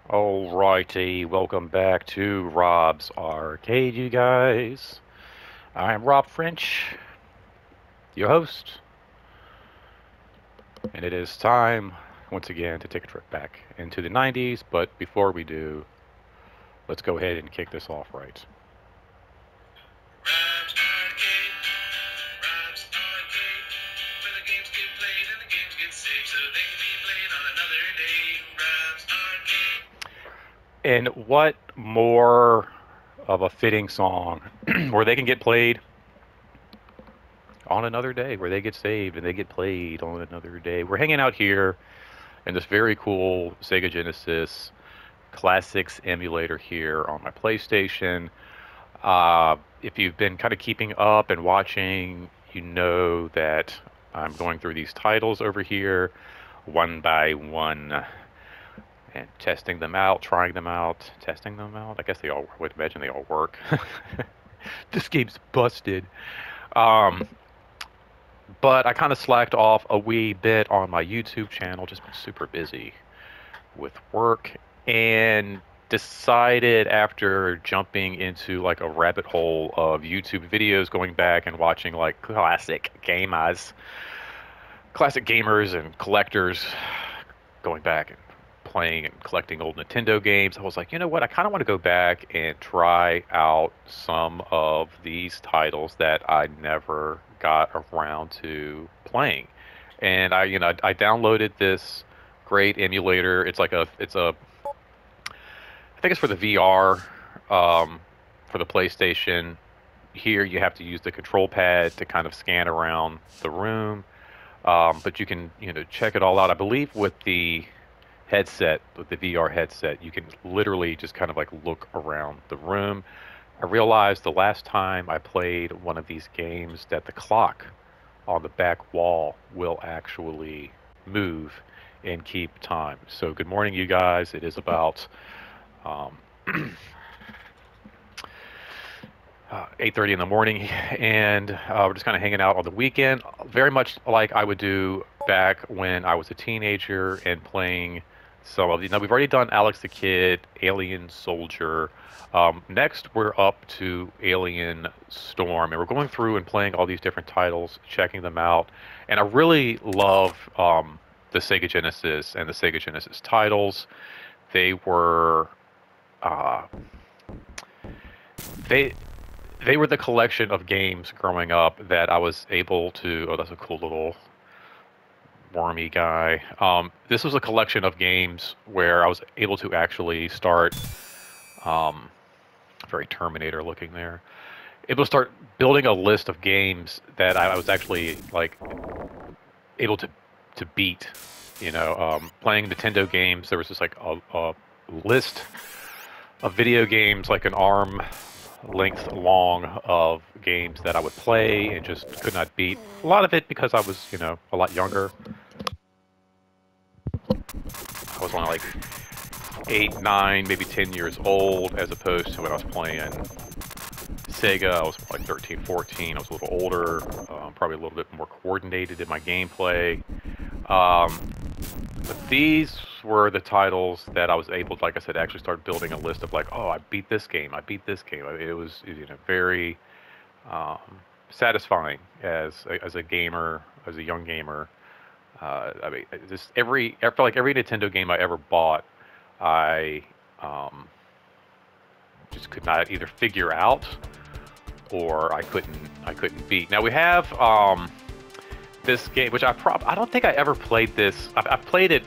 Alrighty, welcome back to Rob's Arcade, you guys. I'm Rob French, your host, and it is time once again to take a trip back into the 90s. But before we do, let's go ahead and kick this off right. Rhymes Arcade, Rhymes Arcade, where the games get played and the games get saved so they can be played on another day. Rhymes Arcade. And what more of a fitting song where they can get played on another day, where they get saved and they get played on another day? We're hanging out here in this very cool Sega Genesis Classics emulator here on my PlayStation. If you've been kind of keeping up and watching, you know that I'm going through these titles over here one by one and testing them out, trying them out, testing them out. I guess they all, I would imagine they all work. This game's busted. Um, but I kind of slacked off a wee bit on my YouTube channel, just been super busy with work, and decided after jumping into like a rabbit hole of YouTube videos, going back and watching like classic gamers and collectors going back and playing and collecting old Nintendo games. I was like, you know what? I kind of want to go back and try out some of these titles that I never got around to playing. And I downloaded this great emulator. I think it's for the VR, for the PlayStation. Here you have to use the control pad to kind of scan around the room, but you can, check it all out. I believe with the headset, with the VR headset, you can literally just kind of like look around the room. I realized the last time I played one of these games that the clock on the back wall will actually move and keep time. So good morning, you guys. It is about um, 8:30 in the morning, and we're just kind of hanging out on the weekend, very much like I would do back when I was a teenager and playing some of these. Now we've already done Alex the Kid, Alien Soldier. Next, we're up to Alien Storm, and we're going through and playing all these different titles, checking them out. And I really love the Sega Genesis and the Sega Genesis titles. They were uh, they they were the collection of games growing up that I was able to. Oh, that's a cool little wormy guy. This was a collection of games where I was able to actually start. Um, Very Terminator looking there. Able to start building a list of games that I was actually like able to beat. Playing Nintendo games. There was just like a list of video games, like an arm length long of games that I would play and just could not beat. A lot of it because I was, a lot younger. I was only like 8, 9, maybe 10 years old, as opposed to when I was playing Sega. I was like 13, 14. I was a little older, probably a little bit more coordinated in my gameplay. But these were the titles that I was able to, like I said, actually start building a list of like, oh, I beat this game, I beat this game. It was, very um, satisfying as a gamer, as a young gamer. I felt like every Nintendo game I ever bought, I just could not either figure out or I couldn't beat. Now we have this game, which I don't think I ever played this. I've played it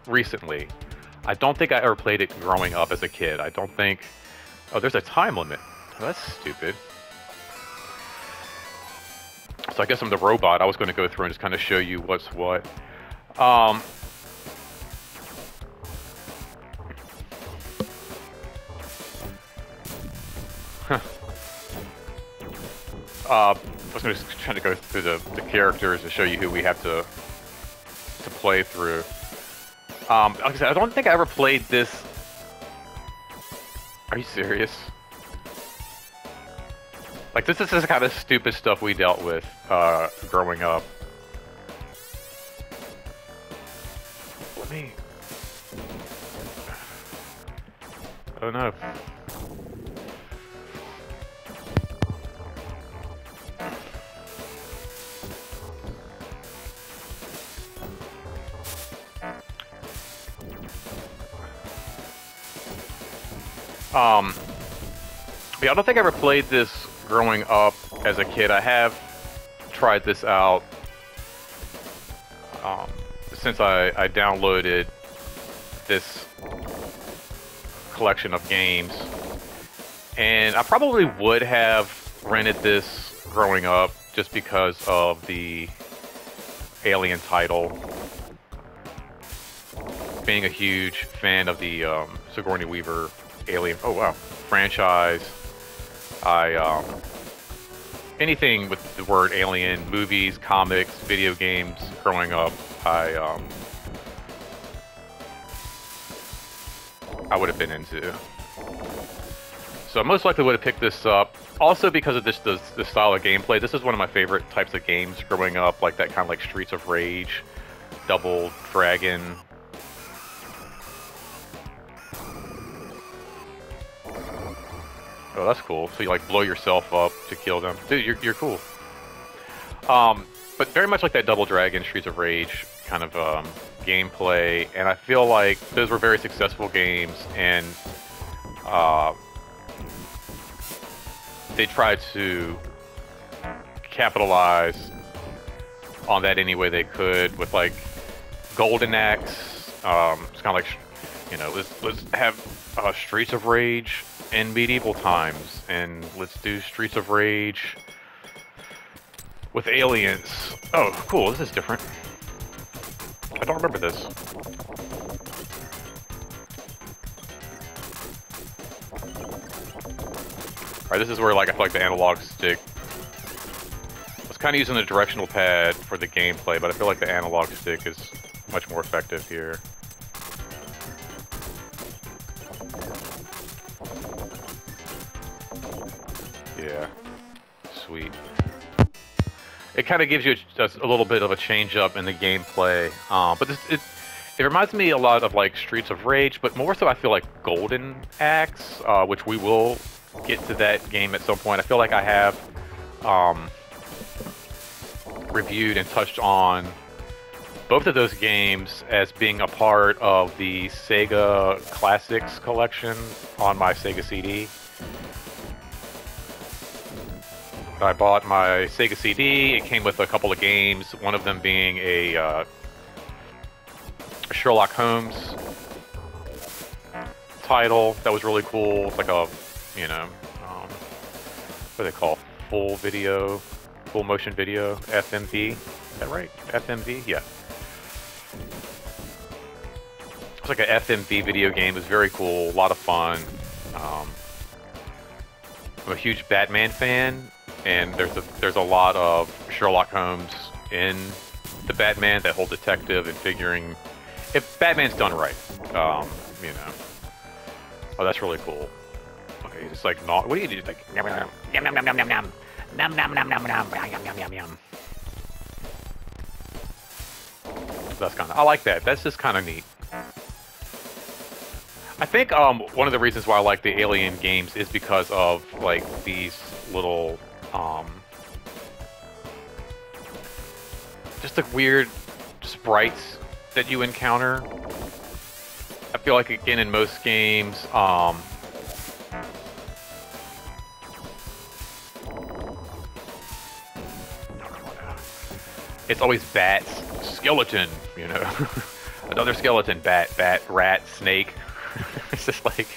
recently. I don't think I ever played it growing up as a kid. I don't think. Oh, there's a time limit. Oh, that's stupid. So I guess I'm the robot. I was going to go through and just kind of show you what's what. Um, I was going to try to go through the characters to show you who we have to play through. Like I said, I don't think I ever played this. Are you serious? Like, this is the kind of stupid stuff we dealt with growing up. Let me... Oh no. Yeah, I don't think I ever played this growing up as a kid. I have tried this out since I downloaded this collection of games. And I probably would have rented this growing up just because of the Alien title. Being a huge fan of the Sigourney Weaver Alien, oh wow, franchise. Anything with the word alien, movies, comics, video games, growing up, I would have been into. So I most likely would have picked this up. Also because of this style of gameplay. This is one of my favorite types of games growing up, like that kind of like Streets of Rage, Double Dragon. Oh, that's cool. So you like blow yourself up to kill them. Dude, you're cool. But very much like that Double Dragon, Streets of Rage kind of gameplay, and I feel like those were very successful games, and they tried to capitalize on that any way they could with like Golden Axe. It's kind of like, you know, let's have Streets of Rage in medieval times, and let's do Streets of Rage with aliens. Oh, cool, this is different. I don't remember this. Alright, this is where like I feel like the analog stick... I was kind of using the directional pad for the gameplay, but I feel like the analog stick is much more effective here. Yeah, sweet. It kind of gives you a little bit of a change up in the gameplay, but it reminds me a lot of like Streets of Rage, but more so I feel like Golden Axe, which we will get to that game at some point. I feel like I have reviewed and touched on both of those games as being a part of the SEGA Classics collection on my SEGA CD. I bought my SEGA CD. It came with a couple of games, one of them being a Sherlock Holmes title that was really cool. It's like a, you know, what do they call? Full motion video, FMV. Is that right? FMV? Yeah. It's like an FMV video game. It was very cool, a lot of fun. I'm a huge Batman fan, and there's a lot of Sherlock Holmes in the Batman, that whole detective and figuring if Batman's done right, you know. Oh, that's really cool. Okay, he's just like not. What do you do? Like yum yum yum yum yum yum yum yum yum yum yum yum yum yum yum. That's kind of. I like that. That's just kind of neat. I think one of the reasons why I like the Alien games is because of like these little just the weird sprites that you encounter. I feel like again in most games it's always bats, skeleton, you know. Another skeleton, bat, rat, snake. It's just like,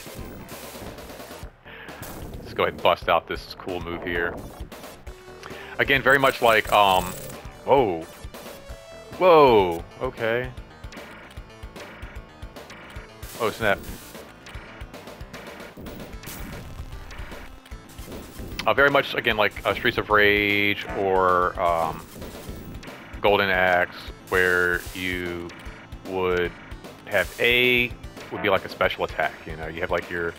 let's go ahead and bust out this cool move here. Again, very much like, whoa, okay. Oh snap. Very much again like Streets of Rage or Golden Axe, where you would have A would be like a special attack, you know, you have like your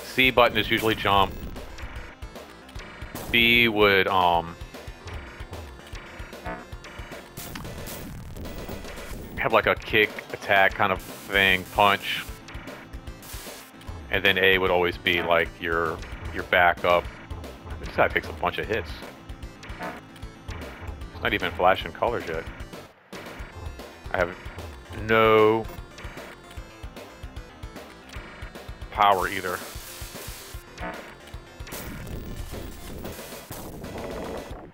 C button is usually jump, B would have like a kick, attack kind of thing, punch, and then A would always be like your backup. This guy takes a bunch of hits. It's not even flashing colors yet. I have no power either.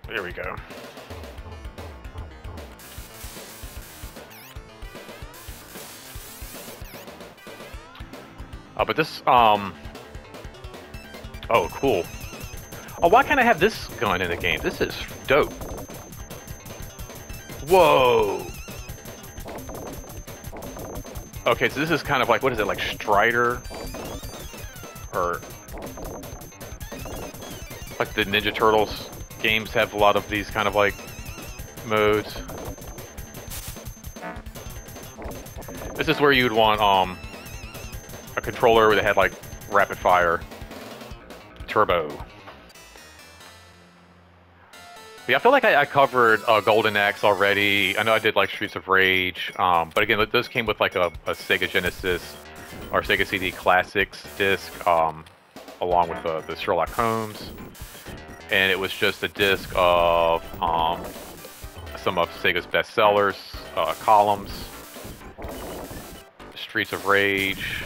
There we go. But this, oh, cool. Oh, why can't I have this gun in the game? This is dope. Whoa. Okay, so this is kind of like, what is it, like Strider? Or, like the Ninja Turtles games have a lot of these kind of like modes. This is where you'd want, a controller that had like rapid fire turbo. Yeah, I feel like I covered Golden Axe already. I know I did like Streets of Rage, but again, those came with like a Sega Genesis or Sega CD Classics disc, along with the Sherlock Holmes, and it was just a disc of some of Sega's bestsellers, Columns, Streets of Rage,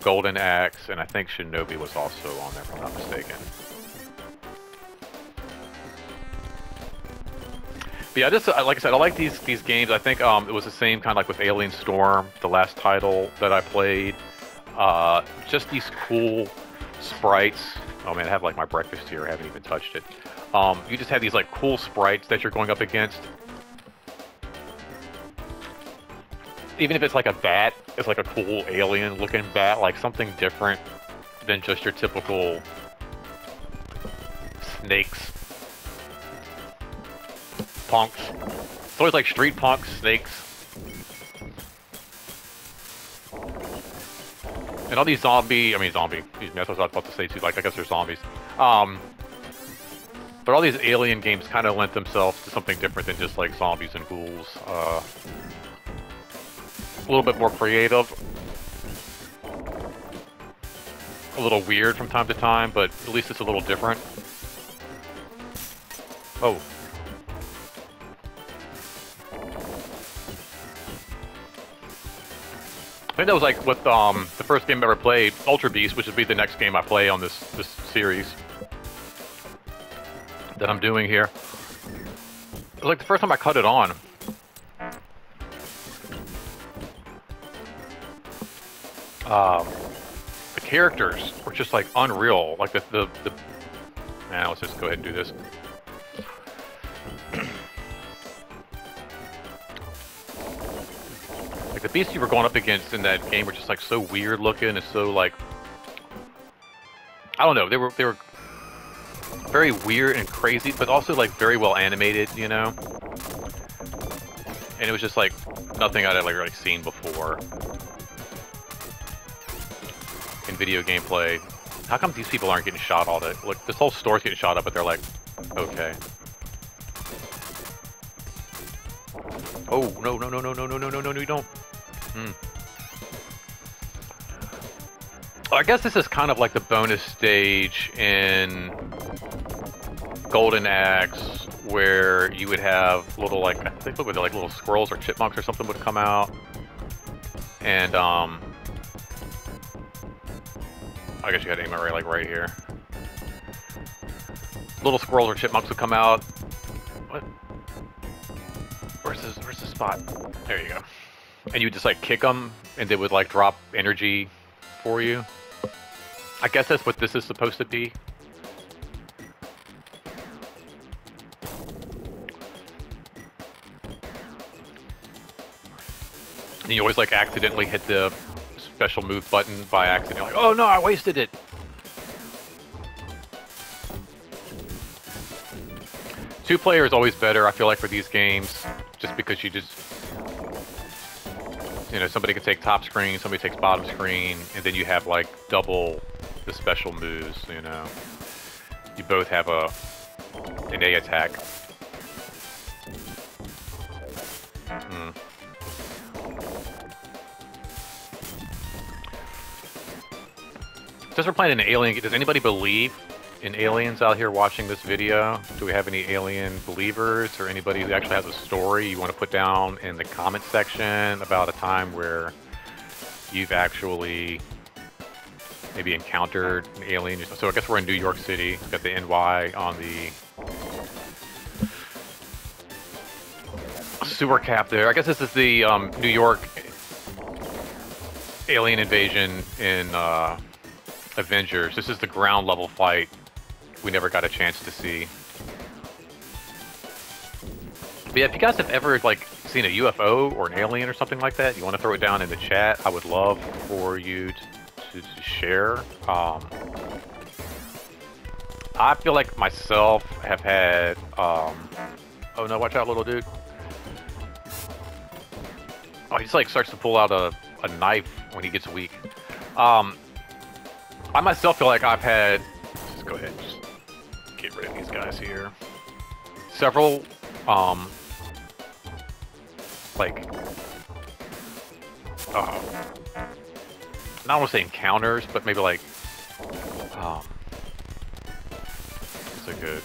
Golden Axe, and I think Shinobi was also on there, if I'm not mistaken. But yeah, just like I said, I like these games. I think it was the same kind of like with Alien Storm, the last title that I played. Just these cool sprites. Oh man, I have like my breakfast here. I haven't even touched it. You just have these like cool sprites that you're going up against. Even if it's like a bat, it's like a cool alien-looking bat, like something different than just your typical snakes. Punks. It's always like street punks, snakes. And all these zombie, that's what I was about to say too, like I guess they're zombies. But all these alien games kind of lent themselves to something different than just like zombies and ghouls. A little bit more creative. A little weird from time to time, but at least it's a little different. Oh. I think that was like what the first game I ever played, Ultra Beast, which would be the next game I play on this series that I'm doing here. It was like the first time I cut it on. The characters were just like unreal. Like nah, let's just go ahead and do this. Like the beasts you were going up against in that game were just like so weird looking and so like, I don't know, they were very weird and crazy, but also like very well animated, you know? And it was just like nothing I'd like really seen before in video gameplay. How come these people aren't getting shot all day? Look, this whole store's getting shot up, but they're like, okay. Oh, no, no, no, no, no, no, no, no, no, no, you don't. I guess this is kind of like the bonus stage in Golden Axe, where you would have little, like, I think what were they, like little squirrels or chipmunks or something would come out. And, I guess you had to aim it right, like right here. Little squirrels or chipmunks would come out. What? Where's the spot? There you go. And you would just like kick them, and they would like drop energy for you. I guess that's what this is supposed to be. And you always like accidentally hit the special move button by accident. You're like, oh no, I wasted it. Two-player is always better, I feel like, for these games, just because you just, you know, somebody can take top screen, somebody takes bottom screen, and then you have like double the special moves, you know. You both have an A attack. Since we're playing an alien, does anybody believe in aliens out here watching this video? Do we have any alien believers or anybody who actually has a story you want to put down in the comment section about a time where you've actually maybe encountered an alien? So I guess we're in New York City. We've got the NY on the sewer cap there. I guess this is the New York alien invasion in Avengers. This is the ground level fight we never got a chance to see. But yeah, if you guys have ever like seen a UFO or an alien or something like that, you want to throw it down in the chat, I would love for you to share. I feel like myself have had oh no, watch out, little dude. Oh, he just like starts to pull out a knife when he gets weak. I myself feel like I've had, just go ahead and just get rid of these guys here. Several, like, I don't want to say encounters, but maybe like, it's a good.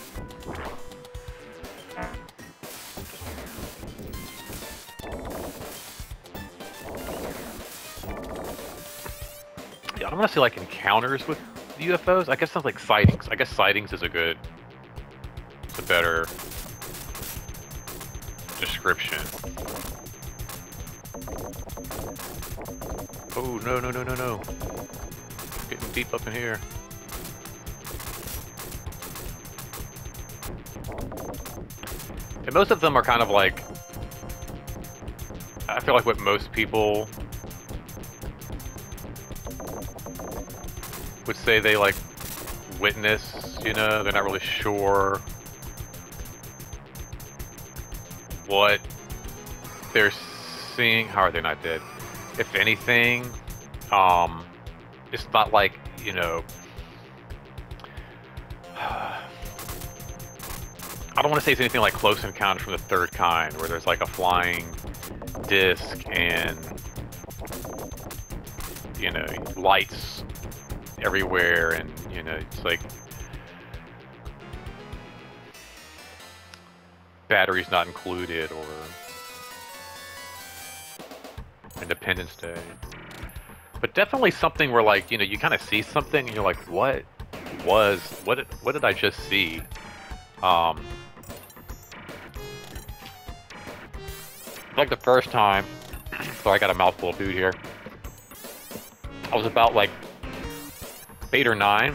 I don't want to say like encounters with UFOs. I guess sounds like sightings. I guess sightings is a better description. Oh no no no no no! Getting deep up in here. And most of them are kind of like, I feel like what most people would say they like witness, you know, they're not really sure what they're seeing. How are they not dead? If anything, it's not like, you know, I don't want to say it's anything like Close Encounters from the Third Kind, where there's like a flying disc and, you know, lights everywhere, and you know, it's like batteries not included, or Independence Day. But definitely something where, like, you know, you kind of see something and you're like, what did I just see? Like the first time, so I got a mouthful of food here. I was about like 8 or 9,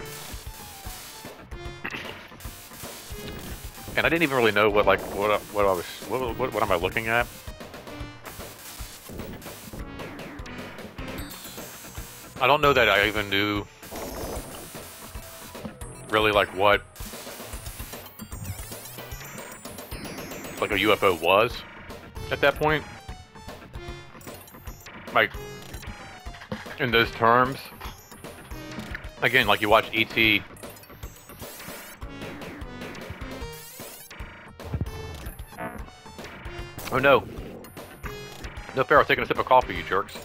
and I didn't even really know what am I looking at. I don't know that I even knew really like what like a UFO was at that point. Like in those terms. Again, like you watch E.T. Oh no. No fair, I was taking a sip of coffee, you jerks.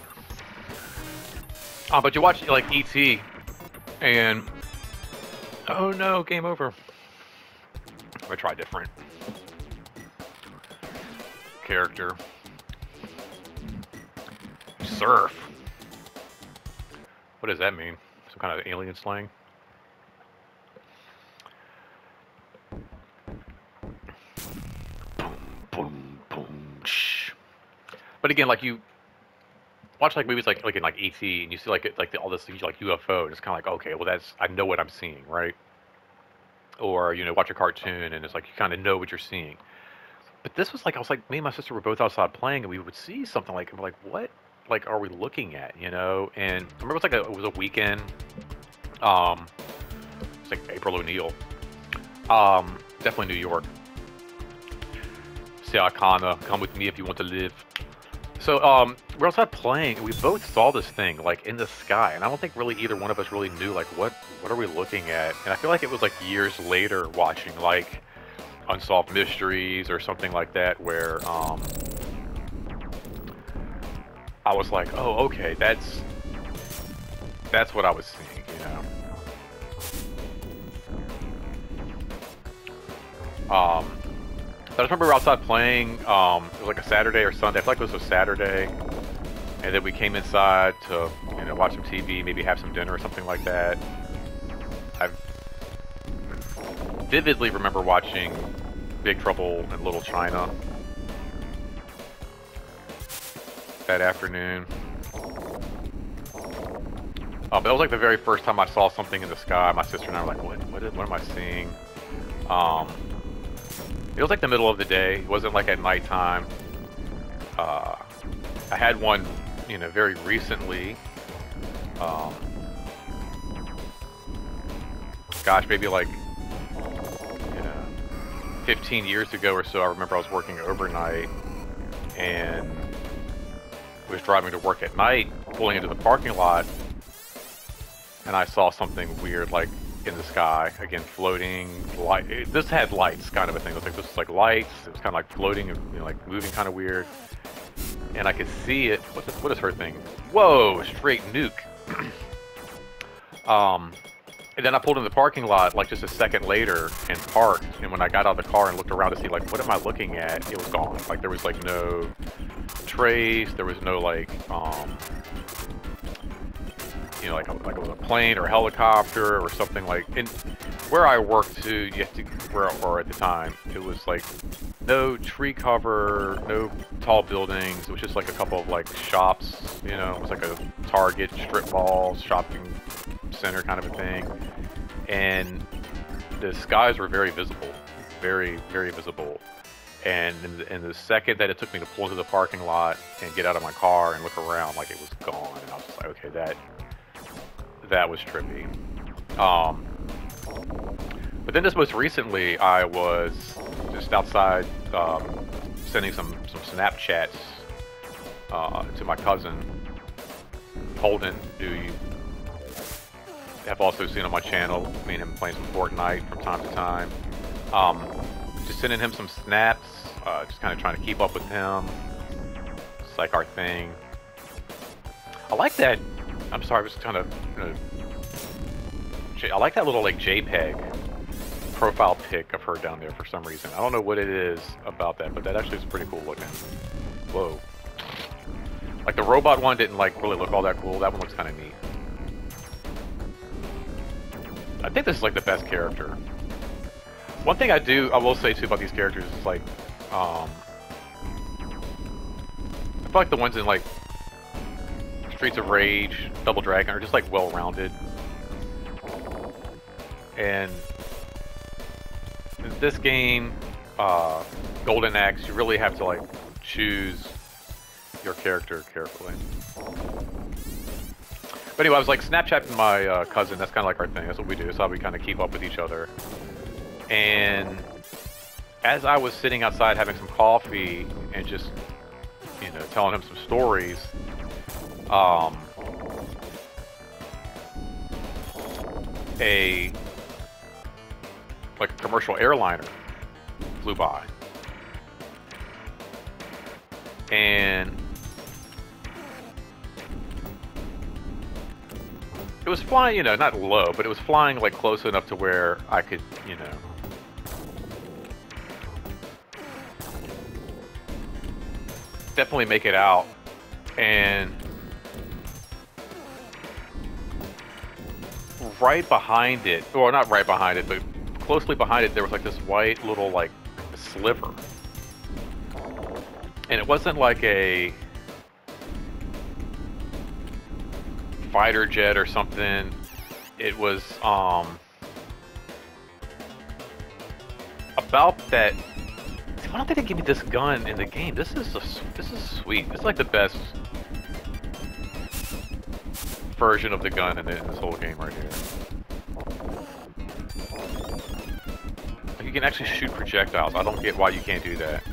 But you watch like E.T. and oh no, game over. I'm gonna try a different character. Surf. What does that mean? Some kind of alien slang? Boom, boom, boom, shh. But again, like you watch like movies like in like E.T. and you see like all this like UFO, and it's kind of like, okay, well that's, I know what I'm seeing, right? Or, you know, watch a cartoon and it's like you kind of know what you're seeing. But this was like, I was like, me and my sister were both outside playing, and we would see something like, we're like, what like are we looking at, you know? And I remember it was a weekend. It's like April O'Neil. Definitely New York. Siakana, come with me if you want to live. So we're outside playing, and we both saw this thing like in the sky, and I don't think really either one of us really knew like what are we looking at. And I feel like it was like years later watching like Unsolved Mysteries or something like that, where I was like, oh, okay, that's what I was seeing, you know. I just remember we were outside playing. It was like a Saturday or Sunday. I feel like it was a Saturday, and then we came inside to watch some TV, maybe have some dinner or something like that. I vividly remember watching Big Trouble in Little China that afternoon. But that was like the very first time I saw something in the sky. My sister and I were like, what am I seeing? It was like the middle of the day. It wasn't like at nighttime. I had one, very recently. Gosh, maybe like 15 years ago or so. I remember I was working overnight and was driving to work at night, pulling into the parking lot, and I saw something weird, like in the sky, again, floating. This had lights, kind of a thing. It was like this was like lights. It was kind of like floating and like moving, kind of weird. And I could see it. What is her thing? Whoa, straight nuke. And then I pulled in the parking lot like just a second later and parked. And when I got out of the car and looked around to see like what am I looking at, it was gone. Like there was like no trace. There was no like like it was a plane or a helicopter or something like. And where I worked to, you have to, or at the time, it was like no tree cover, no tall buildings. It was just like a couple of like shops. It was like a Target, strip mall, shopping center kind of a thing. And the skies were very visible, very, very visible. And in the second that it took me to pull into the parking lot and get out of my car and look around, like it was gone. And I was just like, okay, that was trippy. But then just most recently, I was just outside sending some Snapchats to my cousin, Holden, who you have also seen on my channel. Me and him playing some Fortnite from time to time. Just sending him some snaps, just kind of trying to keep up with him. It's like our thing. I like that. I'm sorry, I was kind of. I like that little like JPEG profile pic of her down there for some reason. I don't know what it is about that, but that actually is pretty cool looking. Whoa. Like the robot one didn't like really look all that cool. That one looks kind of neat. I think this is like the best character. One thing I will say too about these characters is like, I feel like the ones in like Streets of Rage, Double Dragon are just like well-rounded. And in this game, Golden Axe, you really have to like choose your character carefully. But anyway, I was like Snapchatting my cousin. That's kind of like our thing. That's what we do. That's how we kind of keep up with each other. And as I was sitting outside having some coffee and just, telling him some stories, a commercial airliner flew by. And it was flying, not low, but it was flying like close enough to where I could, definitely make it out. And right behind it, or not right behind it, but closely behind it, there was like this white little like sliver. And it wasn't like a fighter jet or something. It was about that. Why don't they give me this gun in the game? This is sweet. This is like the best version of the gun in this whole game right here. Like you can actually shoot projectiles. I don't get why you can't do that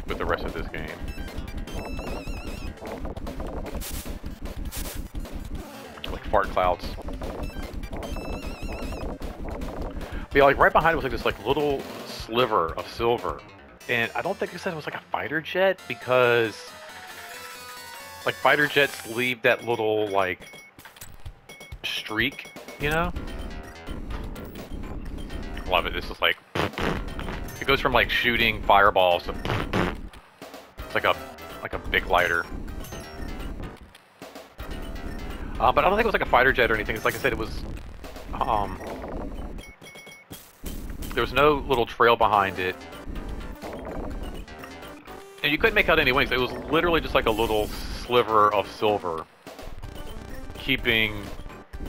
with the rest of this game. Like fart clouds. But yeah, like right behind it was like this like little sliver of silver. And I don't think it said it was like a fighter jet because like fighter jets leave that little like streak, Love it. This is like It goes from like shooting fireballs to it's like a big lighter. But I don't think it was like a fighter jet or anything. It's like I said, it was there was no little trail behind it. And you couldn't make out any wings. It was literally just like a little sliver of silver, keeping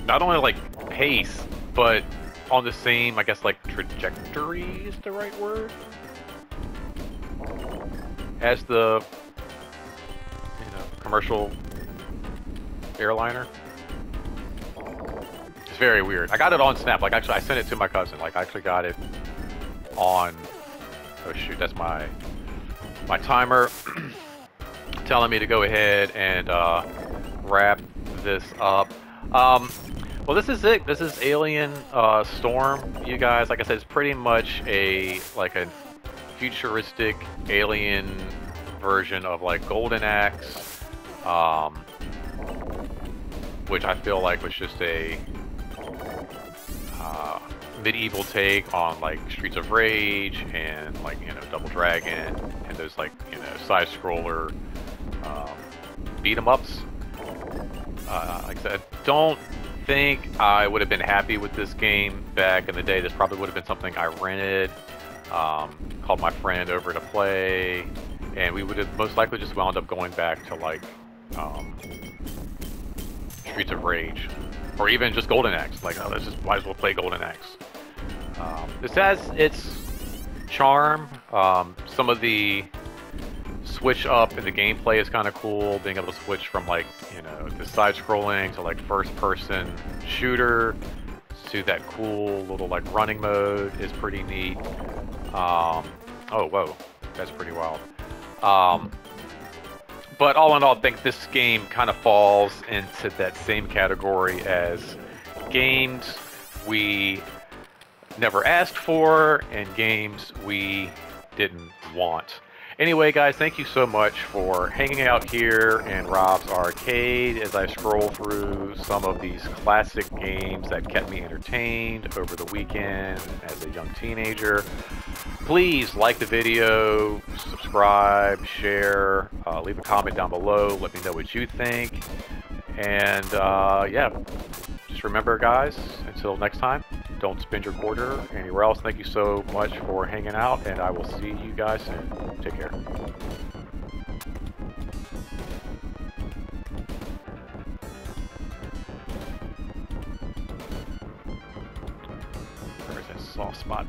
not only like pace, but on the same, I guess, like trajectory is the right word, as the commercial airliner. It's very weird. I got it on Snap. Like actually, I sent it to my cousin. Like I actually got it on. Oh shoot, that's my timer telling me to go ahead and wrap this up. Well, this is it. This is Alien Storm, you guys. Like I said, it's pretty much a futuristic alien version of like Golden Axe, which I feel like was just a medieval take on like Streets of Rage and like Double Dragon and those like side scroller beat 'em ups. Like I said, don't think I would have been happy with this game back in the day. This probably would have been something I rented, called my friend over to play, and we would have most likely just wound up going back to like Streets of Rage, or even just Golden Axe. Like, let's just might as well play Golden Axe. This has its charm. Some of the switch up in the gameplay is kind of cool. Being able to switch from like the side scrolling to like first person shooter to that cool little like running mode is pretty neat. Oh whoa, that's pretty wild. But all in all, I think this game kind of falls into that same category as games we never asked for and games we didn't want. Anyway, guys, thank you so much for hanging out here in Rob's Arcade as I scroll through some of these classic games that kept me entertained over the weekend as a young teenager. Please like the video, subscribe, share, leave a comment down below, let me know what you think. And yeah, just remember, guys, until next time, don't spend your quarter anywhere else. Thank you so much for hanging out, and I will see you guys soon. Take care. Where's that soft spot?